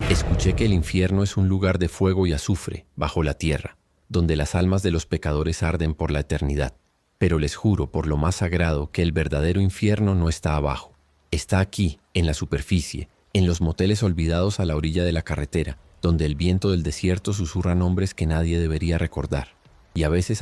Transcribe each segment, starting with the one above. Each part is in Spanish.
Escuché que el infierno es un lugar de fuego y azufre, bajo la tierra, donde las almas de los pecadores arden por la eternidad. Pero les juro por lo más sagrado que el verdadero infierno no está abajo. Está aquí, en la superficie, en los moteles olvidados a la orilla de la carretera, donde el viento del desierto susurra nombres que nadie debería recordar. Y a veces,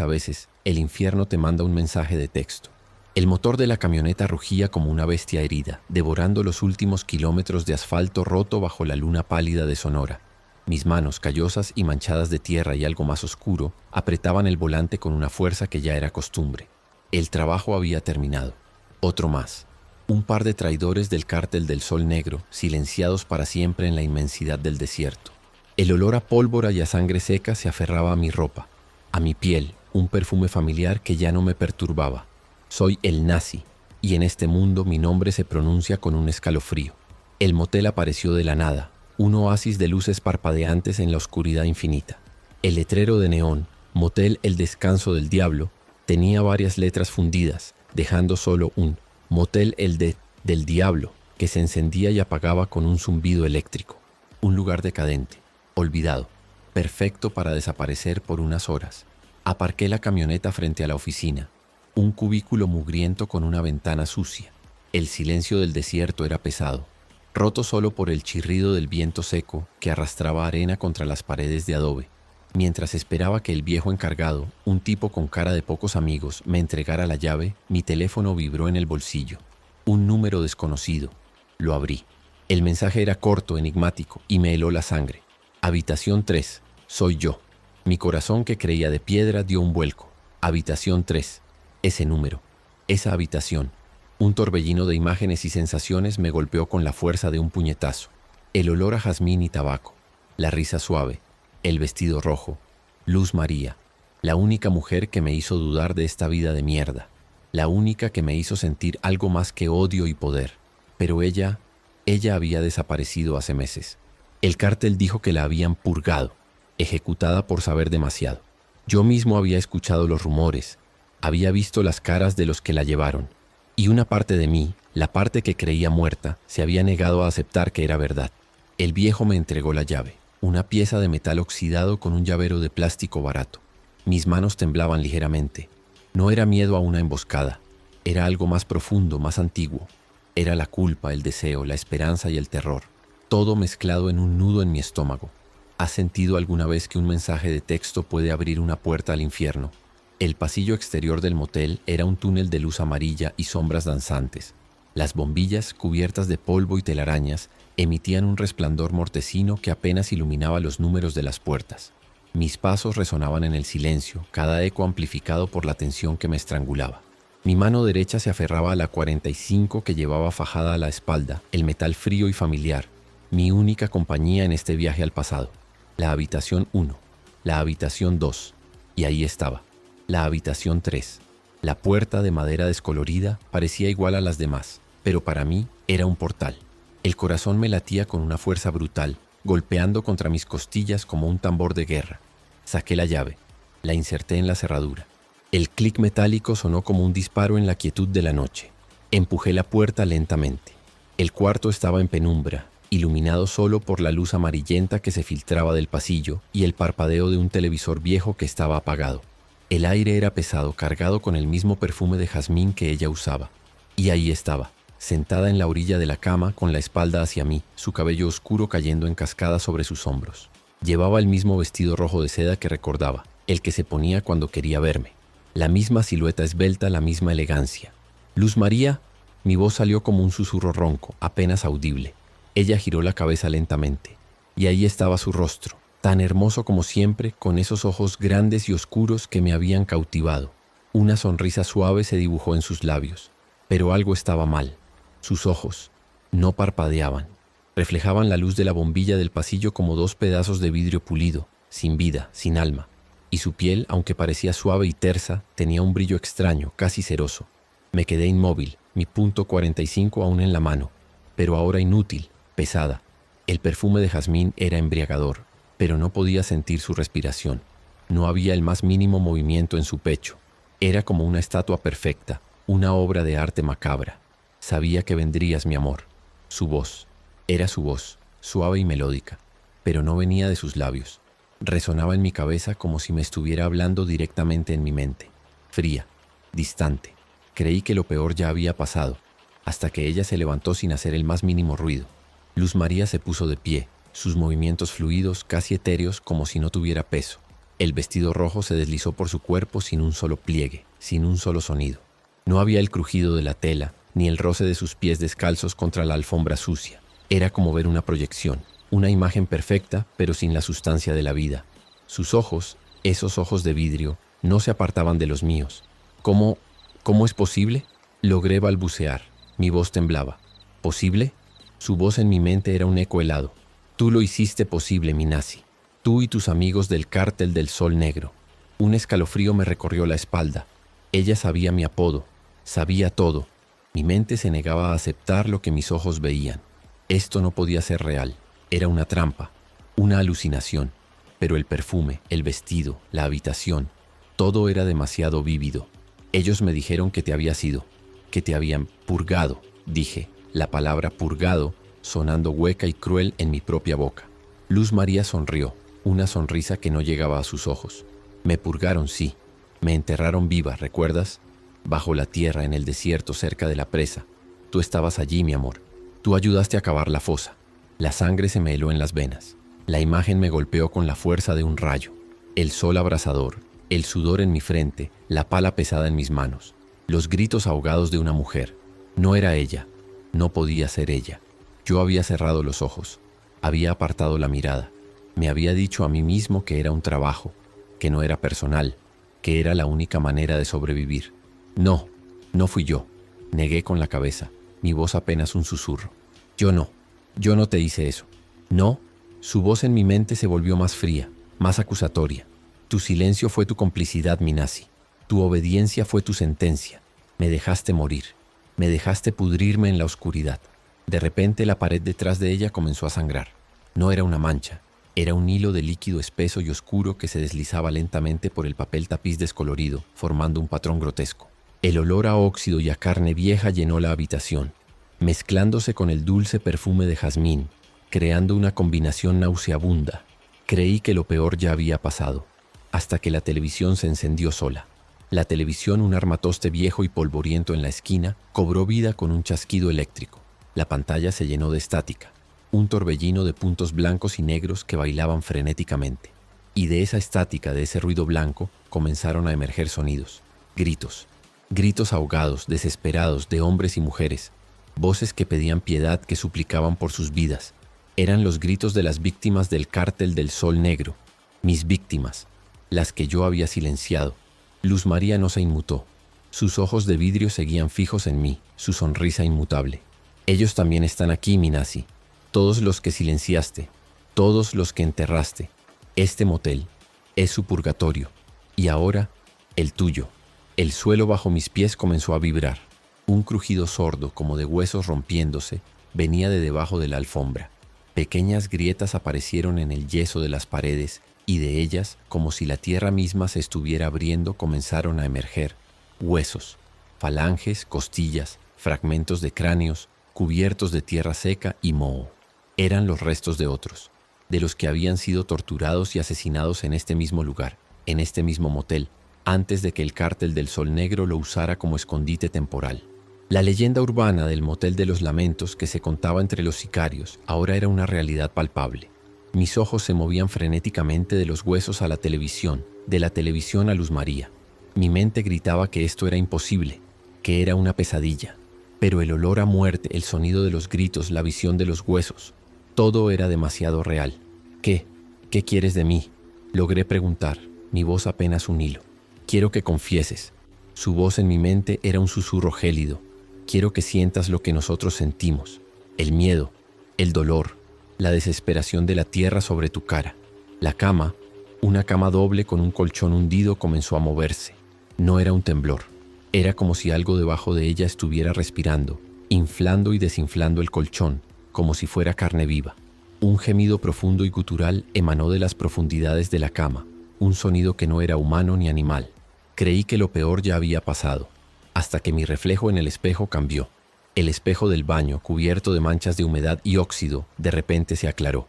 el infierno te manda un mensaje de texto. El motor de la camioneta rugía como una bestia herida, devorando los últimos kilómetros de asfalto roto bajo la luna pálida de Sonora. Mis manos, callosas y manchadas de tierra y algo más oscuro, apretaban el volante con una fuerza que ya era costumbre. El trabajo había terminado. Otro más. Un par de traidores del cártel del Sol Negro, silenciados para siempre en la inmensidad del desierto. El olor a pólvora y a sangre seca se aferraba a mi ropa, a mi piel, un perfume familiar que ya no me perturbaba. Soy el nazi, y en este mundo mi nombre se pronuncia con un escalofrío. El motel apareció de la nada, un oasis de luces parpadeantes en la oscuridad infinita. El letrero de neón, Motel El Descanso del Diablo, tenía varias letras fundidas, dejando solo un Motel del Diablo, que se encendía y apagaba con un zumbido eléctrico. Un lugar decadente, olvidado, perfecto para desaparecer por unas horas. Aparqué la camioneta frente a la oficina. Un cubículo mugriento con una ventana sucia. El silencio del desierto era pesado, roto solo por el chirrido del viento seco que arrastraba arena contra las paredes de adobe. Mientras esperaba que el viejo encargado, un tipo con cara de pocos amigos, me entregara la llave, mi teléfono vibró en el bolsillo. Un número desconocido. Lo abrí. El mensaje era corto, enigmático, y me heló la sangre. Habitación 3. Soy yo. Mi corazón, que creía de piedra, dio un vuelco. Habitación 3. Ese número, esa habitación. Un torbellino de imágenes y sensaciones me golpeó con la fuerza de un puñetazo. El olor a jazmín y tabaco, la risa suave, el vestido rojo, Luz María, la única mujer que me hizo dudar de esta vida de mierda, la única que me hizo sentir algo más que odio y poder. Pero ella había desaparecido hace meses. El cártel dijo que la habían purgado, ejecutada por saber demasiado. Yo mismo había escuchado los rumores, había visto las caras de los que la llevaron, y una parte de mí, la parte que creía muerta, se había negado a aceptar que era verdad. El viejo me entregó la llave, una pieza de metal oxidado con un llavero de plástico barato. Mis manos temblaban ligeramente. No era miedo a una emboscada, era algo más profundo, más antiguo. Era la culpa, el deseo, la esperanza y el terror, todo mezclado en un nudo en mi estómago. ¿Has sentido alguna vez que un mensaje de texto puede abrir una puerta al infierno? El pasillo exterior del motel era un túnel de luz amarilla y sombras danzantes. Las bombillas, cubiertas de polvo y telarañas, emitían un resplandor mortecino que apenas iluminaba los números de las puertas. Mis pasos resonaban en el silencio, cada eco amplificado por la tensión que me estrangulaba. Mi mano derecha se aferraba a la 45 que llevaba fajada a la espalda, el metal frío y familiar, mi única compañía en este viaje al pasado. La habitación 1, la habitación 2, y ahí estaba. La habitación 3. La puerta de madera descolorida parecía igual a las demás, pero para mí era un portal. El corazón me latía con una fuerza brutal, golpeando contra mis costillas como un tambor de guerra. Saqué la llave, la inserté en la cerradura. El clic metálico sonó como un disparo en la quietud de la noche. Empujé la puerta lentamente. El cuarto estaba en penumbra, iluminado solo por la luz amarillenta que se filtraba del pasillo y el parpadeo de un televisor viejo que estaba apagado. El aire era pesado, cargado con el mismo perfume de jazmín que ella usaba. Y ahí estaba, sentada en la orilla de la cama con la espalda hacia mí, su cabello oscuro cayendo en cascada sobre sus hombros. Llevaba el mismo vestido rojo de seda que recordaba, el que se ponía cuando quería verme. La misma silueta esbelta, la misma elegancia. «Luz María», mi voz salió como un susurro ronco, apenas audible. Ella giró la cabeza lentamente, y ahí estaba su rostro, tan hermoso como siempre, con esos ojos grandes y oscuros que me habían cautivado. Una sonrisa suave se dibujó en sus labios, pero algo estaba mal. Sus ojos no parpadeaban. Reflejaban la luz de la bombilla del pasillo como dos pedazos de vidrio pulido, sin vida, sin alma. Y su piel, aunque parecía suave y tersa, tenía un brillo extraño, casi ceroso. Me quedé inmóvil, mi punto 45 aún en la mano, pero ahora inútil, pesada. El perfume de jazmín era embriagador, pero no podía sentir su respiración. No había el más mínimo movimiento en su pecho. Era como una estatua perfecta, una obra de arte macabra. Sabía que vendrías, mi amor. Su voz, era su voz, suave y melódica. pero no venía de sus labios. Resonaba en mi cabeza como si me estuviera hablando directamente en mi mente. Fría, distante. Creí que lo peor ya había pasado, hasta que ella se levantó sin hacer el más mínimo ruido. Luz María se puso de pie, sus movimientos fluidos, casi etéreos, como si no tuviera peso. El vestido rojo se deslizó por su cuerpo sin un solo pliegue, sin un solo sonido. No había el crujido de la tela, ni el roce de sus pies descalzos contra la alfombra sucia. Era como ver una proyección, una imagen perfecta, pero sin la sustancia de la vida. Sus ojos, esos ojos de vidrio, no se apartaban de los míos. ¿Cómo es posible? Logré balbucear. Mi voz temblaba. ¿Posible? Su voz en mi mente era un eco helado. Tú lo hiciste posible, Minasi. Tú y tus amigos del Cártel del Sol Negro. Un escalofrío me recorrió la espalda. Ella sabía mi apodo, sabía todo. Mi mente se negaba a aceptar lo que mis ojos veían. Esto no podía ser real. Era una trampa, una alucinación. Pero el perfume, el vestido, la habitación, todo era demasiado vívido. Ellos me dijeron que te habías ido, que te habían purgado, dije, la palabra purgado sonando hueca y cruel en mi propia boca. Luz María sonrió, una sonrisa que no llegaba a sus ojos. Me purgaron, sí. Me enterraron viva, ¿recuerdas? Bajo la tierra, en el desierto, cerca de la presa. Tú estabas allí, mi amor. Tú ayudaste a cavar la fosa. La sangre se me heló en las venas. La imagen me golpeó con la fuerza de un rayo. El sol abrasador, el sudor en mi frente, la pala pesada en mis manos. Los gritos ahogados de una mujer. No era ella. No podía ser ella. Yo había cerrado los ojos. Había apartado la mirada. Me había dicho a mí mismo que era un trabajo, que no era personal, que era la única manera de sobrevivir. No, no fui yo. Negué con la cabeza, mi voz apenas un susurro. Yo no te hice eso. No. Su voz en mi mente se volvió más fría, más acusatoria. Tu silencio fue tu complicidad, Minasi. Tu obediencia fue tu sentencia. Me dejaste morir. Me dejaste pudrirme en la oscuridad. De repente la pared detrás de ella comenzó a sangrar. No era una mancha. Era un hilo de líquido espeso y oscuro que se deslizaba lentamente por el papel tapiz descolorido, formando un patrón grotesco. El olor a óxido y a carne vieja llenó la habitación, mezclándose con el dulce perfume de jazmín, creando una combinación nauseabunda. Creí que lo peor ya había pasado, hasta que la televisión se encendió sola. La televisión, un armatoste viejo y polvoriento en la esquina, cobró vida con un chasquido eléctrico. La pantalla se llenó de estática, un torbellino de puntos blancos y negros que bailaban frenéticamente. Y de esa estática, de ese ruido blanco, comenzaron a emerger sonidos, gritos. Gritos ahogados, desesperados, de hombres y mujeres. Voces que pedían piedad, que suplicaban por sus vidas. Eran los gritos de las víctimas del Cártel del Sol Negro. Mis víctimas, las que yo había silenciado. Luz María no se inmutó. Sus ojos de vidrio seguían fijos en mí, su sonrisa inmutable. Ellos también están aquí, Minasi. Todos los que silenciaste, todos los que enterraste. Este motel es su purgatorio. Y ahora, el tuyo. El suelo bajo mis pies comenzó a vibrar. Un crujido sordo, como de huesos rompiéndose, venía de debajo de la alfombra. Pequeñas grietas aparecieron en el yeso de las paredes y de ellas, como si la tierra misma se estuviera abriendo, comenzaron a emerger huesos, falanges, costillas, fragmentos de cráneos, cubiertos de tierra seca y moho. Eran los restos de otros, de los que habían sido torturados y asesinados en este mismo lugar, en este mismo motel, antes de que el Cártel del Sol Negro lo usara como escondite temporal. La leyenda urbana del Motel de los Lamentos que se contaba entre los sicarios ahora era una realidad palpable. Mis ojos se movían frenéticamente de los huesos a la televisión, de la televisión a Luz María. Mi mente gritaba que esto era imposible, que era una pesadilla. Pero el olor a muerte, el sonido de los gritos, la visión de los huesos, todo era demasiado real. ¿Qué quieres de mí? Logré preguntar, mi voz apenas un hilo. Quiero que confieses. Su voz en mi mente era un susurro gélido. Quiero que sientas lo que nosotros sentimos. El miedo, el dolor, la desesperación de la tierra sobre tu cara. La cama, una cama doble con un colchón hundido, comenzó a moverse. No era un temblor. Era como si algo debajo de ella estuviera respirando, inflando y desinflando el colchón, como si fuera carne viva. Un gemido profundo y gutural emanó de las profundidades de la cama, un sonido que no era humano ni animal. Creí que lo peor ya había pasado, hasta que mi reflejo en el espejo cambió. El espejo del baño, cubierto de manchas de humedad y óxido, de repente se aclaró.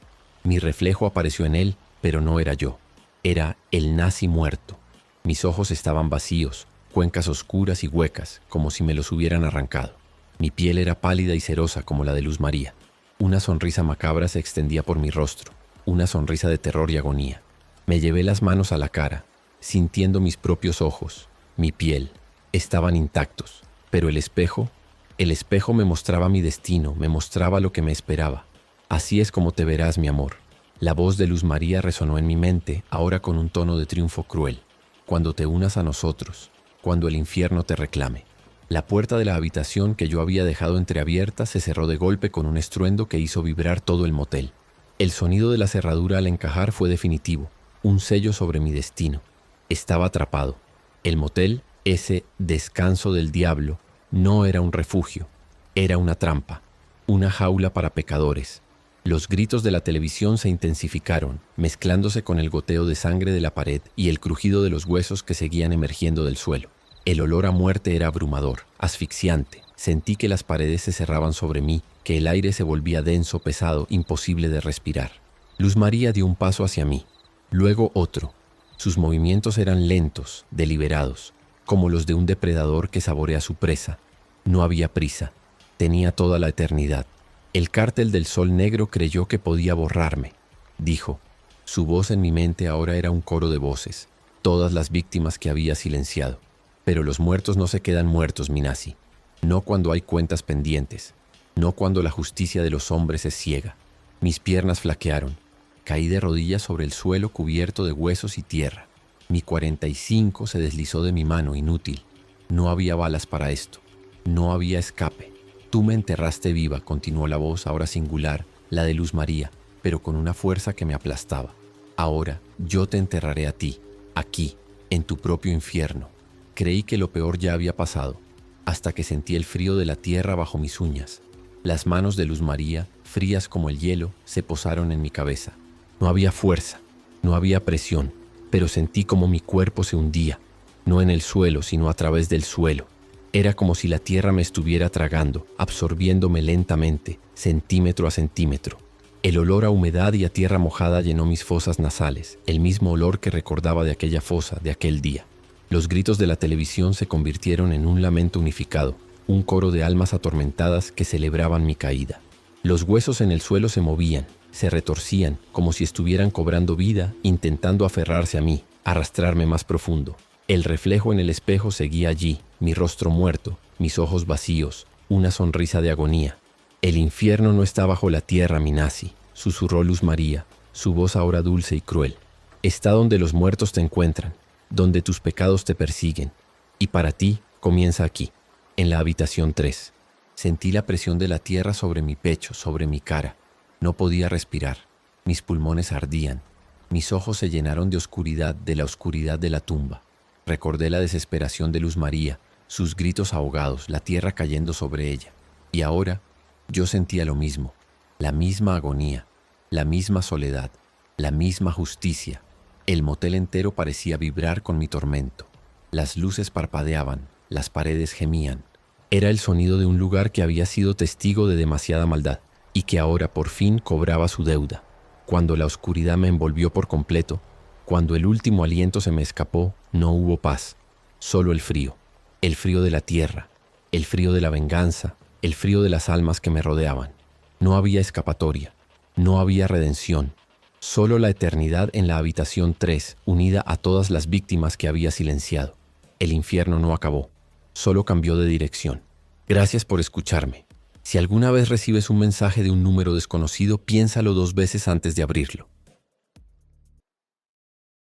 Mi reflejo apareció en él, pero no era yo. Era el nazi muerto. Mis ojos estaban vacíos, cuencas oscuras y huecas, como si me los hubieran arrancado. Mi piel era pálida y cerosa como la de Luz María. Una sonrisa macabra se extendía por mi rostro, una sonrisa de terror y agonía. Me llevé las manos a la cara, sintiendo mis propios ojos, mi piel. Estaban intactos, pero el espejo me mostraba mi destino, me mostraba lo que me esperaba. Así es como te verás, mi amor. La voz de Luz María resonó en mi mente, ahora con un tono de triunfo cruel. Cuando te unas a nosotros, cuando el infierno te reclame. La puerta de la habitación que yo había dejado entreabierta se cerró de golpe con un estruendo que hizo vibrar todo el motel. El sonido de la cerradura al encajar fue definitivo, un sello sobre mi destino. Estaba atrapado. El motel, ese descanso del diablo, no era un refugio, era una trampa, una jaula para pecadores. Los gritos de la televisión se intensificaron, mezclándose con el goteo de sangre de la pared y el crujido de los huesos que seguían emergiendo del suelo. El olor a muerte era abrumador, asfixiante. Sentí que las paredes se cerraban sobre mí, que el aire se volvía denso, pesado, imposible de respirar. Luz María dio un paso hacia mí, luego otro. Sus movimientos eran lentos, deliberados, como los de un depredador que saborea su presa. No había prisa, tenía toda la eternidad. El cártel del sol negro creyó que podía borrarme, dijo. Su voz en mi mente ahora era un coro de voces, todas las víctimas que había silenciado. Pero los muertos no se quedan muertos, mi nazi. No cuando hay cuentas pendientes, no cuando la justicia de los hombres es ciega. Mis piernas flaquearon. Caí de rodillas sobre el suelo cubierto de huesos y tierra. Mi 45 se deslizó de mi mano, inútil. No había balas para esto. No había escape. Tú me enterraste viva, continuó la voz, ahora singular, la de Luz María, pero con una fuerza que me aplastaba. Ahora yo te enterraré a ti, aquí, en tu propio infierno. Creí que lo peor ya había pasado, hasta que sentí el frío de la tierra bajo mis uñas. Las manos de Luz María, frías como el hielo, se posaron en mi cabeza. No había fuerza, no había presión, pero sentí como mi cuerpo se hundía, no en el suelo, sino a través del suelo. Era como si la tierra me estuviera tragando, absorbiéndome lentamente, centímetro a centímetro. El olor a humedad y a tierra mojada llenó mis fosas nasales, el mismo olor que recordaba de aquella fosa, de aquel día. Los gritos de la televisión se convirtieron en un lamento unificado, un coro de almas atormentadas que celebraban mi caída. Los huesos en el suelo se movían, se retorcían, como si estuvieran cobrando vida, intentando aferrarse a mí, arrastrarme más profundo. El reflejo en el espejo seguía allí, mi rostro muerto, mis ojos vacíos, una sonrisa de agonía. El infierno no está bajo la tierra, mi nazi, susurró Luz María, su voz ahora dulce y cruel. Está donde los muertos te encuentran, donde tus pecados te persiguen. Y para ti comienza aquí, en la habitación 3. Sentí la presión de la tierra sobre mi pecho, sobre mi cara. No podía respirar. Mis pulmones ardían. Mis ojos se llenaron de oscuridad, de la oscuridad de la tumba. Recordé la desesperación de Luz María, sus gritos ahogados, la tierra cayendo sobre ella. Y ahora yo sentía lo mismo, la misma agonía, la misma soledad, la misma justicia. El motel entero parecía vibrar con mi tormento. Las luces parpadeaban, las paredes gemían. Era el sonido de un lugar que había sido testigo de demasiada maldad y que ahora por fin cobraba su deuda. Cuando la oscuridad me envolvió por completo, cuando el último aliento se me escapó, no hubo paz, solo el frío de la tierra, el frío de la venganza, el frío de las almas que me rodeaban. No había escapatoria, no había redención. Solo la eternidad en la habitación 3, unida a todas las víctimas que había silenciado. El infierno no acabó, solo cambió de dirección. Gracias por escucharme. Si alguna vez recibes un mensaje de un número desconocido, piénsalo 2 veces antes de abrirlo.